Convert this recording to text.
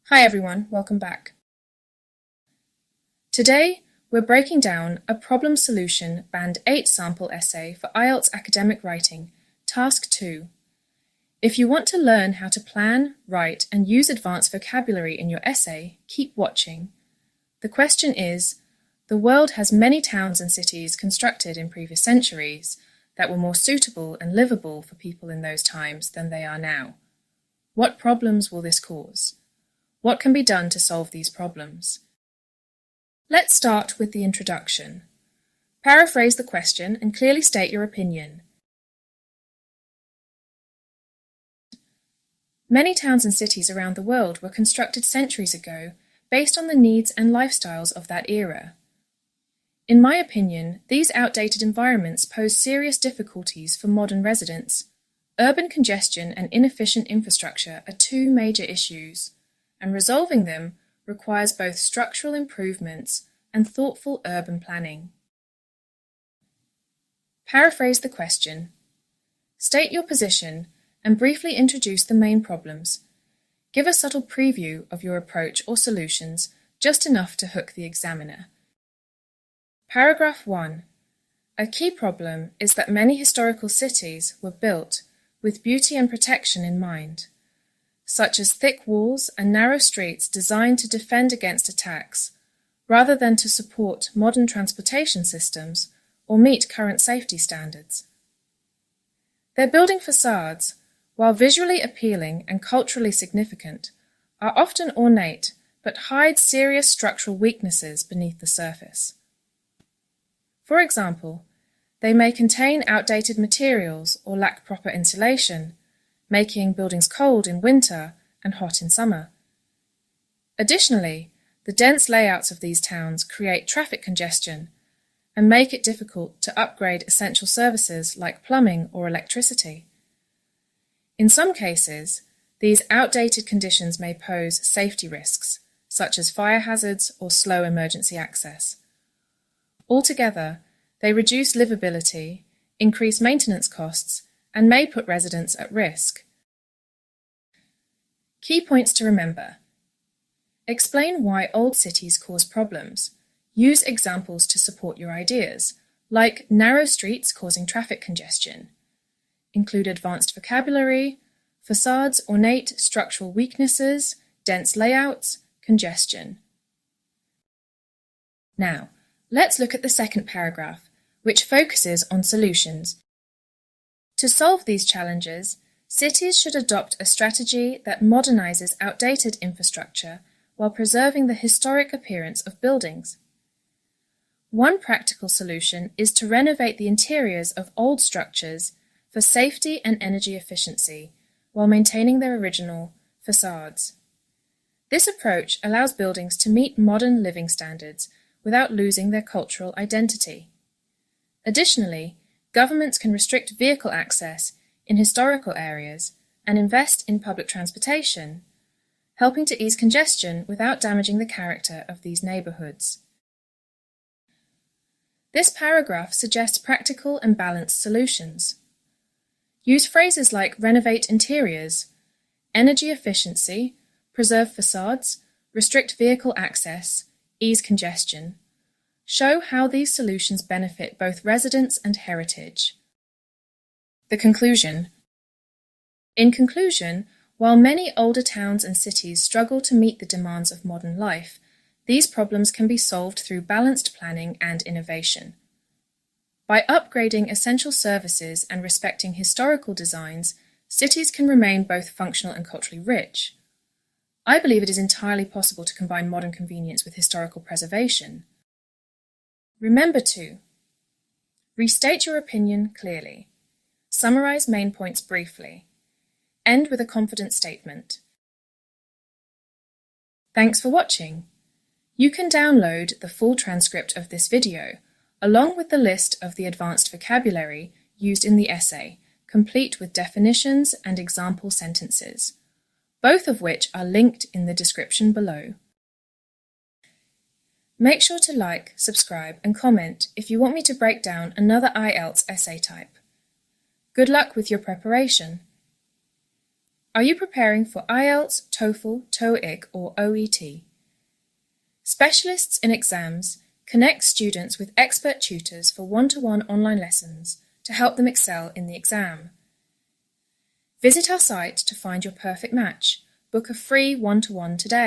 Hi everyone, welcome back. Today, we're breaking down a problem solution Band 8 sample essay for IELTS academic writing, Task 2. If you want to learn how to plan, write, and use advanced vocabulary in your essay, keep watching. The question is, the world has many towns and cities constructed in previous centuries that were more suitable and livable for people in those times than they are now. What problems will this cause? What can be done to solve these problems? Let's start with the introduction. Paraphrase the question and clearly state your opinion. Many towns and cities around the world were constructed centuries ago based on the needs and lifestyles of that era. In my opinion, these outdated environments pose serious difficulties for modern residents. Urban congestion and inefficient infrastructure are two major issues, and resolving them requires both structural improvements and thoughtful urban planning. Paraphrase the question. State your position and briefly introduce the main problems. Give a subtle preview of your approach or solutions, just enough to hook the examiner. Paragraph 1. A key problem is that many historical cities were built with beauty and protection in mind, such as thick walls and narrow streets designed to defend against attacks, rather than to support modern transportation systems or meet current safety standards. Their building facades, while visually appealing and culturally significant, are often ornate but hide serious structural weaknesses beneath the surface. For example, they may contain outdated materials or lack proper insulation, making buildings cold in winter and hot in summer. Additionally, the dense layouts of these towns create traffic congestion and make it difficult to upgrade essential services like plumbing or electricity. In some cases, these outdated conditions may pose safety risks, such as fire hazards or slow emergency access. Altogether, they reduce livability, increase maintenance costs, and may put residents at risk. Key points to remember. Explain why old cities cause problems. Use examples to support your ideas, like narrow streets causing traffic congestion. Include advanced vocabulary, facades, ornate structural weaknesses, dense layouts, congestion. Now, let's look at the second paragraph, which focuses on solutions. To solve these challenges, cities should adopt a strategy that modernizes outdated infrastructure while preserving the historic appearance of buildings. One practical solution is to renovate the interiors of old structures for safety and energy efficiency while maintaining their original facades. This approach allows buildings to meet modern living standards without losing their cultural identity. Additionally, governments can restrict vehicle access in historical areas and invest in public transportation, helping to ease congestion without damaging the character of these neighborhoods. This paragraph suggests practical and balanced solutions. Use phrases like renovate interiors, energy efficiency, preserve facades, restrict vehicle access, ease congestion. Show how these solutions benefit both residents and heritage. The conclusion. In conclusion, while many older towns and cities struggle to meet the demands of modern life, these problems can be solved through balanced planning and innovation. By upgrading essential services and respecting historical designs, cities can remain both functional and culturally rich. I believe it is entirely possible to combine modern convenience with historical preservation. Remember to restate your opinion clearly. Summarize main points briefly. End with a confident statement. Thanks for watching. You can download the full transcript of this video, along with the list of the advanced vocabulary used in the essay, complete with definitions and example sentences, both of which are linked in the description below. Make sure to like, subscribe, and comment if you want me to break down another IELTS essay type. Good luck with your preparation. Are you preparing for IELTS, TOEFL, TOEIC, or OET? Specialists in exams connect students with expert tutors for one-to-one online lessons to help them excel in the exam. Visit our site to find your perfect match. Book a free one-to-one today.